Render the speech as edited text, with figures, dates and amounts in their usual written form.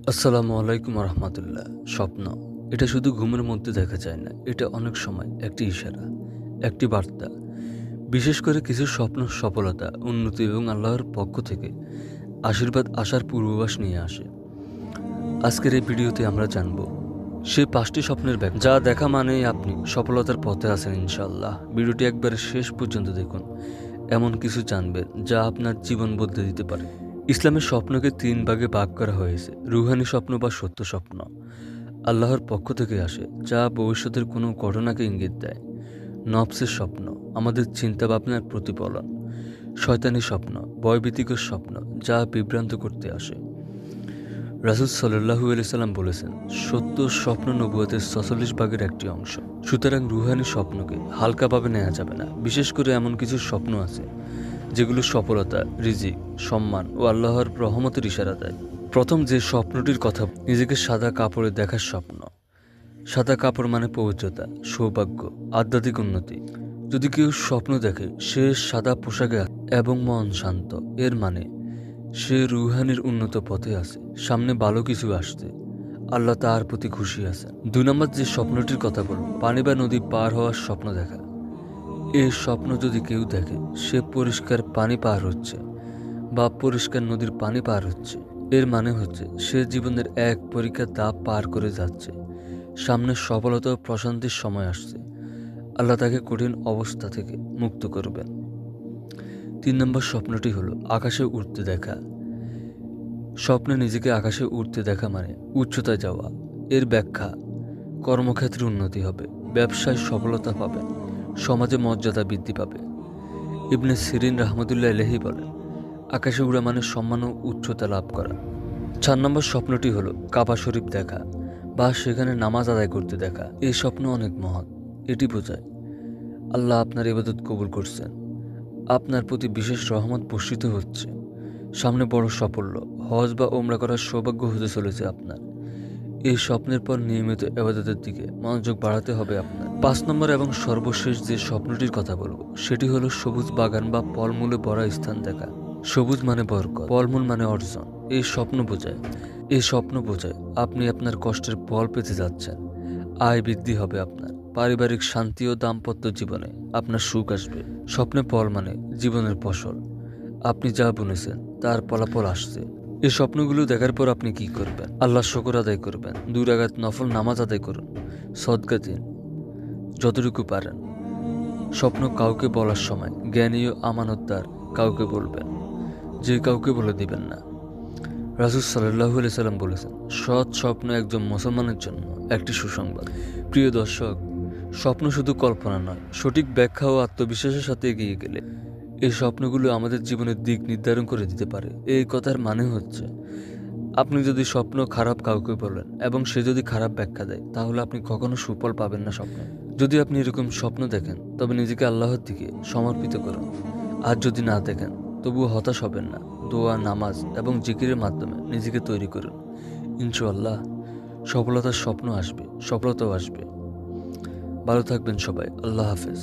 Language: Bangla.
আসসালামু আলাইকুম রহমতুল্লাহ। স্বপ্ন এটা শুধু ঘুমের মধ্যে দেখা যায় না, এটা অনেক সময় একটি ইশারা, একটি বার্তা। বিশেষ করে কিছু স্বপ্ন সফলতা, উন্নতি এবং আল্লাহর পক্ষ থেকে আশীর্বাদ আসার পূর্বাভাস নিয়ে আসে। আজকের এই ভিডিওতে আমরা জানব সেই 5টি স্বপ্নের ব্যাখ্যা, যা দেখা মানেই আপনি সফলতার পথে আছেন ইনশাআল্লাহ। ভিডিওটি একবারে শেষ পর্যন্ত দেখুন, এমন কিছু জানবেন যা আপনার জীবন বদলে দিতে পারে। ইসলামের স্বপ্নকে 3 ভাগে ভাগ করা হয়েছে: রুহানি স্বপ্ন বা সত্য স্বপ্ন, আল্লাহর পক্ষ থেকে আসে, যা ভবিষ্যতের কোনো ঘটনাকে ইঙ্গিত দেয়; নফসের স্বপ্ন, আমাদের চিন্তা ভাবনার প্রতিফলন; শয়তানি স্বপ্ন, ভয়ভীতিকর স্বপ্ন, যা বিভ্রান্ত করতে আসে। রাসূল সাল্লাল্লাহু আলাইহি সাল্লাম বলেছেন, সত্য স্বপ্ন নবুয়তের 46 ভাগের একটি অংশ। সুতরাং রুহানি স্বপ্নকে হালকাভাবে নেওয়া যাবে না। বিশেষ করে এমন কিছু স্বপ্ন আছে যেগুলো সফলতা, রিজিক, সম্মান ও আল্লাহর রহমতের ইশারা দেয়। প্রথম যে স্বপ্নটির কথা, নিজেকে সাদা কাপড়ে দেখার স্বপ্ন। সাদা কাপড় মানে পবিত্রতা, সৌভাগ্য, আধ্যাত্মিক উন্নতি। যদি কেউ স্বপ্ন দেখে সে সাদা পোশাকে এবং মন শান্ত, এর মানে সে রুহানির উন্নত পথে আছে, সামনে ভালো কিছু আসছে, আল্লাহ তার প্রতি খুশি আছেন। 2 নম্বর যে স্বপ্নটির কথা বলব, পানি বা নদী পার হওয়ার স্বপ্ন দেখা। এই স্বপ্ন যদি কেউ দেখে সে পরিষ্কার পানি পার হচ্ছে বা পরিষ্কার নদীর পানি পার হচ্ছে, এর মানে হচ্ছে সে জীবনের এক পরীক্ষার ধাপ পার করে যাচ্ছে, সামনে সফলতা ও প্রশান্তির সময় আসছে, আল্লাহ তাকে কঠিন অবস্থা থেকে মুক্ত করবেন। 3 নম্বর স্বপ্নটি হলো আকাশে উড়তে দেখা। স্বপ্নে নিজেকে আকাশে উড়তে দেখা মানে উচ্চতায় যাওয়া। এর ব্যাখ্যা, কর্মক্ষেত্রে উন্নতি হবে, ব্যবসায় সফলতা পাবেন, সমাজে মর্যাদা বৃদ্ধি পাবে। ইবনে সিরিন রাহমাতুল্লাহ আলাইহি বলেন, আকাশে উড়া মানে সম্মান ও উচ্চতা লাভ করা। 4 নম্বর স্বপ্নটি হলো কাবা শরীফ দেখা বা সেখানে নামাজ আদায় করতে দেখা। এই স্বপ্ন অনেক মহৎ। এটি বোঝায় আল্লাহ আপনার ইবাদত কবুল করছেন, আপনার প্রতি বিশেষ রহমত বর্ষিত হচ্ছে, সামনে বড় সাফল্য, হজ বা ওমরা করার সৌভাগ্য হতে চলেছে আপনার। এই স্বপ্নের পর নিয়মিত ইবাদতের দিকে মনোযোগ বাড়াতে হবে আপনার। 5 নম্বর এবং সর্বশেষ যে স্বপ্নটির কথা বলবো সেটি হলো সবুজ বাগান বা ফলমূলে ভরা স্থান দেখা। সবুজ মানে বরকত, ফলমূল মানে অর্জন। এই স্বপ্ন বোঝায় আপনি আপনার কষ্টের ফল পেতে যাচ্ছেন, আয় বৃদ্ধি হবে আপনার, পারিবারিক শান্তি ও দাম্পত্য জীবনে আপনার সুখ আসবে। স্বপ্নে ফল মানে জীবনের ফসল, আপনি যা বুনেছেন তার ফলাফল আসছে। এই স্বপ্নগুলো দেখার পর আপনি কি করবেন? আল্লাহর শুকর আদায় করবেন, 2 রাকাত নফল নামাজ আদায় করুন, সদকা দিন যতটুকু পারেন। স্বপ্ন কাউকে বলার সময় জ্ঞানী ও আমানতদার কাউকে বলবেন, যে কাউকে বলে দিবেন না। রাসূল সাল্লাল্লাহু আলাইহি সাল্লাম বলেছেন, সৎ স্বপ্ন একজন মুসলমানের জন্য একটি সুসংবাদ। প্রিয় দর্শক, স্বপ্ন শুধু কল্পনা নয়, সঠিক ব্যাখ্যা ও আত্মবিশ্বাসের সাথে এগিয়ে গেলে এই স্বপ্নগুলো আমাদের জীবনের দিক নির্ধারণ করে দিতে পারে। এই কথার মানে হচ্ছে, আপনি যদি স্বপ্ন খারাপ কাউকে বলেন এবং সে যদি খারাপ ব্যাখ্যা দেয়, তাহলে আপনি কখনো সুফল পাবেন না স্বপ্নে। যদি আপনি এরকম স্বপ্ন দেখেন তবে নিজেকে আল্লাহর দিকে সমর্পিত করুন। আর যদি না দেখেন তবুও হতাশ হবেন না। দোয়া, নামাজ এবং জিকিরের মাধ্যমে নিজেকে তৈরি করুন। ইনশাআল্লাহ সফলতার স্বপ্ন আসবে, সফলতাও আসবে। ভালো থাকবেন সবাই। আল্লাহ হাফেজ।